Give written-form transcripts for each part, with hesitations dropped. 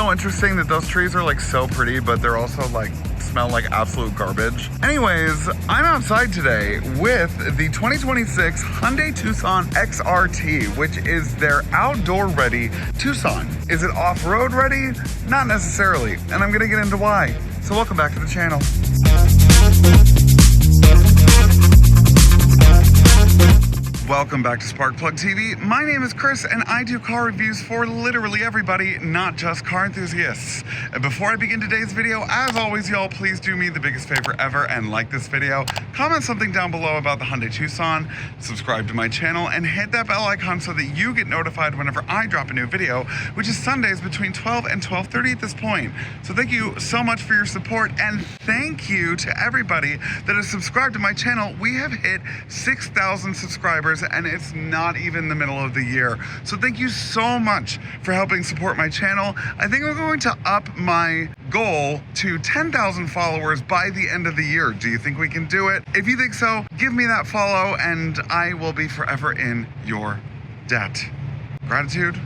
so interesting that those trees are like so pretty, but they're also like smell like absolute garbage. Anyways, I'm outside today with the 2026 Hyundai Tucson XRT, which is their outdoor ready Tucson. Is it off-road ready? Not necessarily, and I'm gonna get into why. So welcome back to the channel. Welcome back to SparkPlug TV. My name is Chris and I do car reviews for literally everybody, not just car enthusiasts. And before I begin today's video, as always, y'all, please do me the biggest favor ever and like this video. Comment something down below about the Hyundai Tucson, subscribe to my channel, and hit that bell icon so that you get notified whenever I drop a new video, which is Sundays between 12 and 12:30 at this point. So thank you so much for your support, and thank you to everybody that has subscribed to my channel. We have hit 6,000 subscribers, and it's not even the middle of the year. So thank you so much for helping support my channel. I think I'm going to up my goal to 10,000 followers by the end of the year. Do you think we can do it? If you think so, give me that follow and I will be forever in your debt. Gratitude?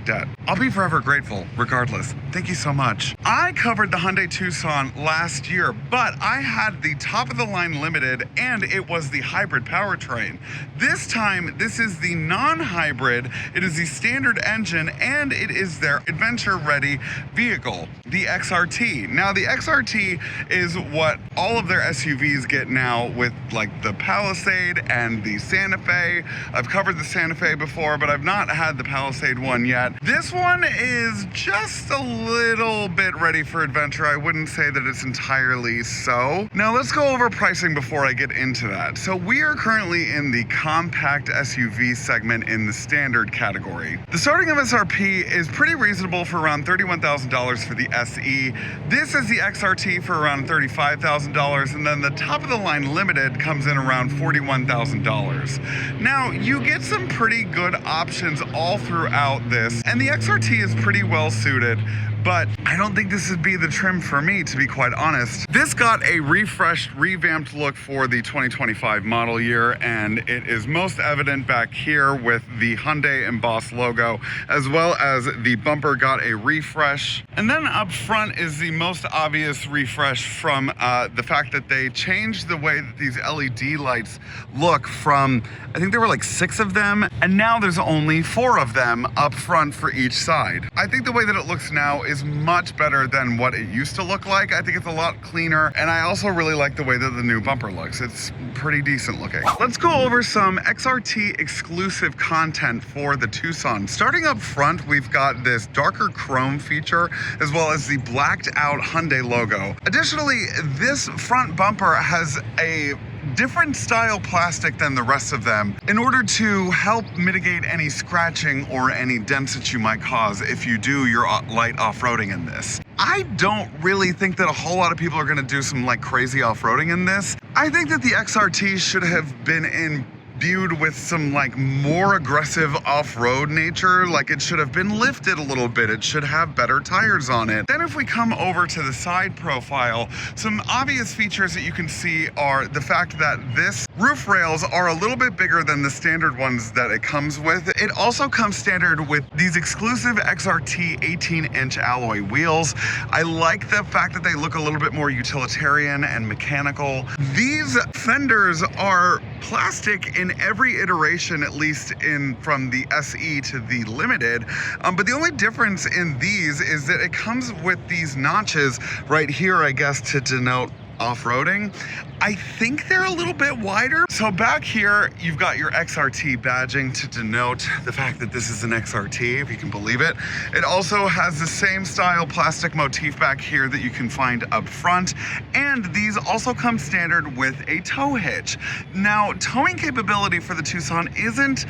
Debt. I'll be forever grateful regardless. Thank you so much. I covered the Hyundai Tucson last year, but I had the top of the line limited and it was the hybrid powertrain. This time, this is the non-hybrid. It is the standard engine and it is their adventure ready vehicle, the XRT. Now the XRT is what all of their SUVs get now with like the Palisade and the Santa Fe. I've covered the Santa Fe before, but I've not had the Palisade one yet. This one is just a little bit ready for adventure. I wouldn't say that it's entirely so. Now let's go over pricing before I get into that. So we are currently in the compact SUV segment in the standard category. The starting MSRP is pretty reasonable for around $31,000 for the SE. This is the XRT for around $35,000, and then the top of the line limited comes in around $41,000. Now you get some pretty good options all throughout this, and the XRT is pretty well suited, but I don't think this would be the trim for me, to be quite honest. This got a refreshed, revamped look for the 2025 model year, and it is most evident back here with the Hyundai embossed logo, as well as the bumper got a refresh. And then up front is the most obvious refresh from the fact that they changed the way that these LED lights look from, I think there were like 6 of them, and now there's only 4 of them up front for each side. I think the way that it looks now is much better than what it used to look like. I think it's a lot cleaner, and I also really like the way that the new bumper looks. It's pretty decent looking. Let's go over some XRT exclusive content for the Tucson. Starting up front, we've got this darker chrome feature, as well as the blacked out Hyundai logo. Additionally, this front bumper has a different style plastic than the rest of them in order to help mitigate any scratching or any dents that you might cause if you do your light off-roading in this. I don't really think that a whole lot of people are going to do some like crazy off-roading in this. I think that the XRT should have been imbued with some like more aggressive off-road nature. Like it should have been lifted a little bit. It should have better tires on it. Then if we come over to the side profile, some obvious features that you can see are the fact that this roof rails are a little bit bigger than the standard ones that it comes with. It also comes standard with these exclusive XRT 18-inch alloy wheels. I like the fact that they look a little bit more utilitarian and mechanical. These fenders are plastic in every iteration, at least from the SE to the Limited, but the only difference in these is that it comes with these notches right here, I guess, to denote off-roading. I think they're a little bit wider. So back here, you've got your XRT badging to denote the fact that this is an XRT, if you can believe it. It also has the same style plastic motif back here that you can find up front. And these also come standard with a tow hitch. Now, towing capability for the Tucson isn't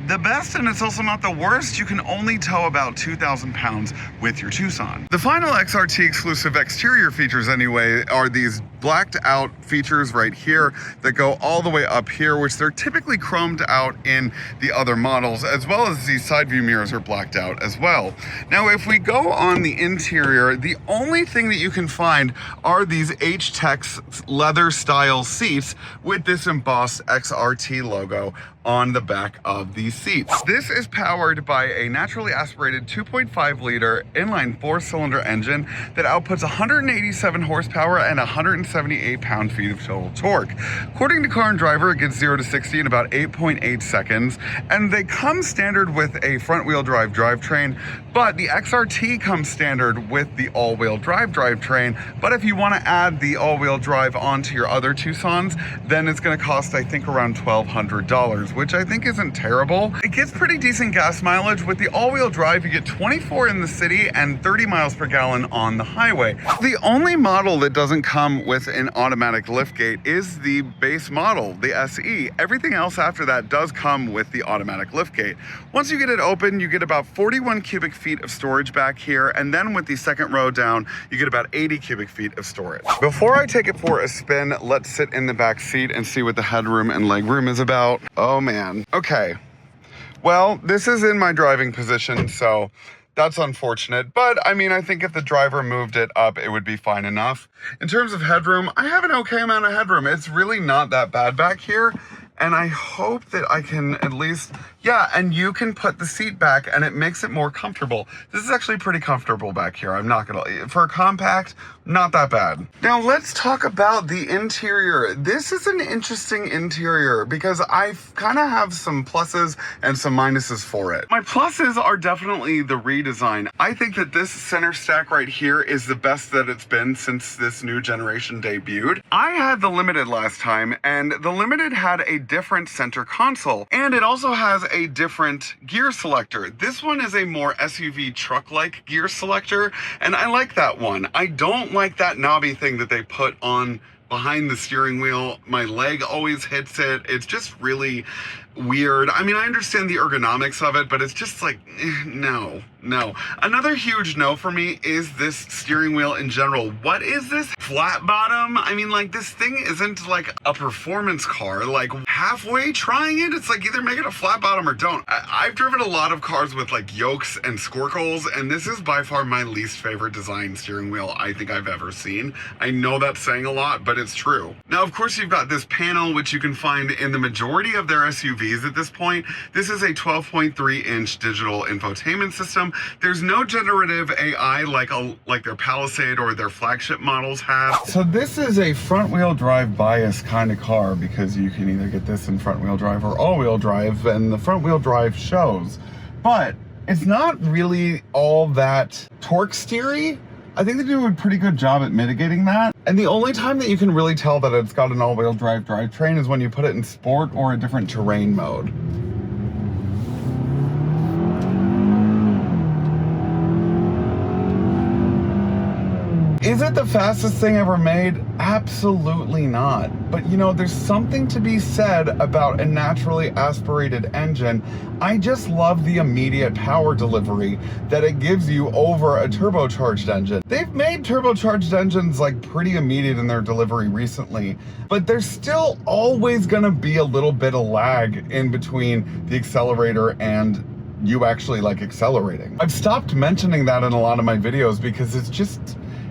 the best, and it's also not the worst. You can only tow about 2,000 pounds with your Tucson. The final XRT exclusive exterior features anyway are these blacked out features right here that go all the way up here, which they're typically chromed out in the other models, as well as these side view mirrors are blacked out as well. Now, if we go on the interior, the only thing that you can find are these H-Tex leather style seats with this embossed XRT logo on the back of these seats. This is powered by a naturally aspirated 2.5 liter inline 4-cylinder engine that outputs 187 horsepower and 178 pound-feet of total torque. According to Car and Driver, it gets 0 to 60 in about 8.8 seconds, and they come standard with a front-wheel drive drivetrain, but the XRT comes standard with the all-wheel drive drivetrain. But if you want to add the all-wheel drive onto your other Tucsons, then it's going to cost, I think, around $1,200, which I think isn't terrible. It gets pretty decent gas mileage. With the all-wheel drive, you get 24 in the city and 30 miles per gallon on the highway. The only model that doesn't come with an automatic liftgate is the base model, the SE. Everything else after that does come with the automatic liftgate. Once you get it open, you get about 41 cubic feet of storage back here, and then with the second row down, you get about 80 cubic feet of storage. Before I take it for a spin, let's sit in the back seat and see what the headroom and legroom is about. Oh man. Okay. Well, this is in my driving position, so that's unfortunate, but I mean, I think if the driver moved it up, it would be fine enough. In terms of headroom, I have an okay amount of headroom. It's really not that bad back here, and I hope that I can at least, yeah, and you can put the seat back and it makes it more comfortable. This is actually pretty comfortable back here. I'm not gonna, for a compact, not that bad. Now let's talk about the interior. This is an interesting interior because I kind of have some pluses and some minuses for it. My pluses are definitely the redesign. I think that this center stack right here is the best that it's been since this new generation debuted. I had the Limited last time, and the Limited had a different center console, and it also has a different gear selector. This one is a more SUV truck-like gear selector, and I like that one. I don't like that knobby thing that they put on behind the steering wheel. My leg always hits it. It's just really weird. I mean, I understand the ergonomics of it, but it's just like, no. Another huge no for me is this steering wheel in general. What is this? Flat bottom? I mean, like, this thing isn't like a performance car. Like, halfway trying it, it's like either make it a flat bottom or don't. I've driven a lot of cars with like yokes and squircles, and this is by far my least favorite design steering wheel I think I've ever seen. I know that's saying a lot, but it's true. Now, of course, you've got this panel, which you can find in the majority of their SUVs at this point. This is a 12.3-inch digital infotainment system. There's no generative AI like their Palisade or their flagship models have. So this is a front-wheel drive bias kind of car because you can either get this in front-wheel drive or all-wheel drive, and the front-wheel drive shows. But it's not really all that torque steery. I think they do a pretty good job at mitigating that. And the only time that you can really tell that it's got an all-wheel drive drivetrain is when you put it in sport or a different terrain mode. Is it the fastest thing ever made? Absolutely not. But you know, there's something to be said about a naturally aspirated engine. I just love the immediate power delivery that it gives you over a turbocharged engine. They've made turbocharged engines like pretty immediate in their delivery recently, but there's still always gonna be a little bit of lag in between the accelerator and you actually like accelerating. I've stopped mentioning that in a lot of my videos because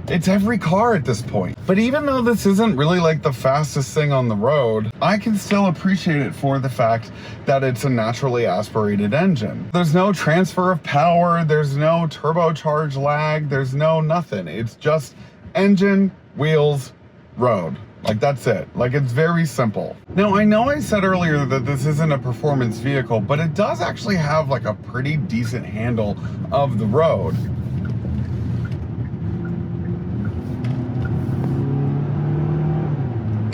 it's every car at this point. But even though this isn't really like the fastest thing on the road, I can still appreciate it for the fact that it's a naturally aspirated engine. There's no transfer of power, there's no turbocharge lag, there's no nothing. It's just engine, wheels, road. Like, that's it. Like, it's very simple. Now, I know I said earlier that this isn't a performance vehicle, but it does actually have like a pretty decent handle of the road.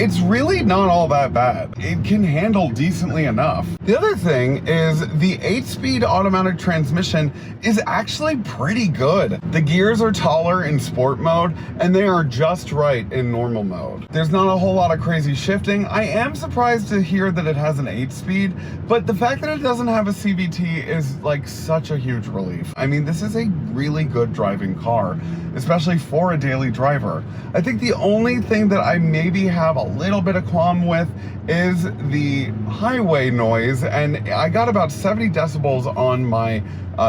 it's really not all that bad. It can handle decently enough. The other thing is the 8-speed automatic transmission is actually pretty good. The gears are taller in sport mode and they are just right in normal mode. There's not a whole lot of crazy shifting. I am surprised to hear that it has an 8-speed, but the fact that it doesn't have a CVT is like such a huge relief. I mean, this is a really good driving car, especially for a daily driver. I think the only thing that I maybe have a little bit of qualm with is the highway noise, and I got about 70 decibels on my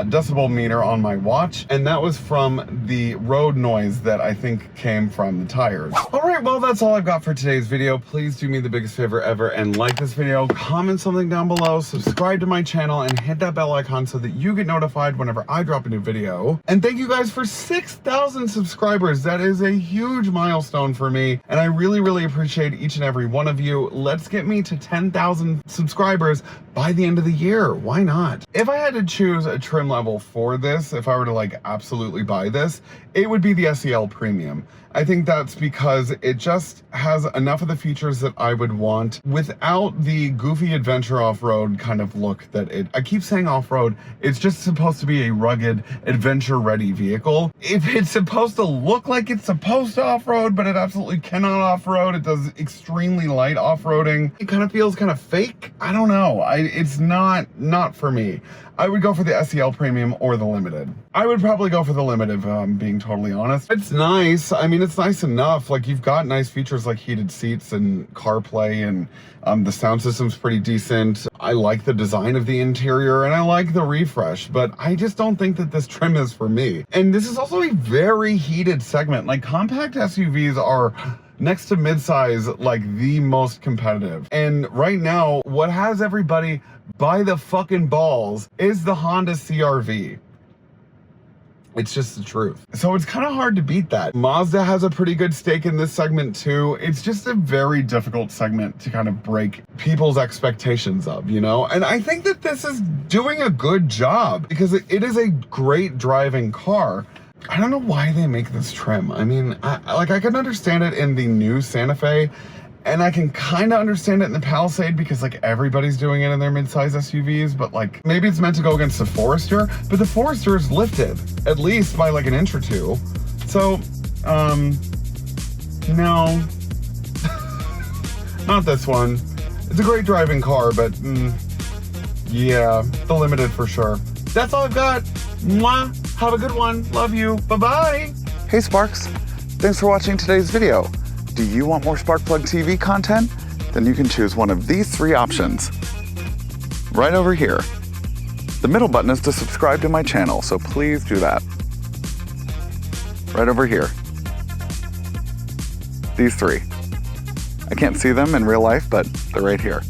decibel meter on my watch, and that was from the road noise that I think came from the tires. All right, well, that's all I've got for today's video. Please do me the biggest favor ever and like this video, comment something down below, subscribe to my channel, and hit that bell icon so that you get notified whenever I drop a new video. And thank you guys for 6,000 subscribers. That is a huge milestone for me, and I really, really appreciate each and every one of you. Let's get me to 10,000 subscribers by the end of the year. Why not? If I had to choose a trim level for this, if I were to like absolutely buy this, it would be the SEL Premium. I think that's because it just has enough of the features that I would want without the goofy adventure off-road kind of look that I keep saying off-road, it's just supposed to be a rugged, adventure-ready vehicle. If it's supposed to look like it's supposed to off-road, but it absolutely cannot off-road, it does extremely light off-roading, it kind of feels kind of fake. I don't know. It's not for me. I would go for the SEL Premium or the Limited. I would probably go for the Limited, if I'm being totally honest. It's nice. I mean, it's nice enough. Like, you've got nice features like heated seats and CarPlay, and the sound system's pretty decent. I like the design of the interior, and I like the refresh, but I just don't think that this trim is for me. And this is also a very heated segment. Like, compact SUVs are next to midsize, like the most competitive. And right now, what has everybody by the fucking balls is the Honda CR-V. It's just the truth. So it's kind of hard to beat that. Mazda has a pretty good stake in this segment too. It's just a very difficult segment to kind of break people's expectations of, you know? And I think that this is doing a good job because it is a great driving car. I don't know why they make this trim. I mean, I can understand it in the new Santa Fe, and I can kind of understand it in the Palisade because like everybody's doing it in their mid-size SUVs, but like maybe it's meant to go against the Forester, but the Forester is lifted at least by like an inch or two. So, no, not this one. It's a great driving car, but yeah, the Limited for sure. That's all I've got. Mwah. Have a good one. Love you. Bye-bye. Hey, Sparks. Thanks for watching today's video. Do you want more SparkPlug TV content? Then you can choose one of these 3 options. Right over here. The middle button is to subscribe to my channel, so please do that. Right over here. These 3. I can't see them in real life, but they're right here.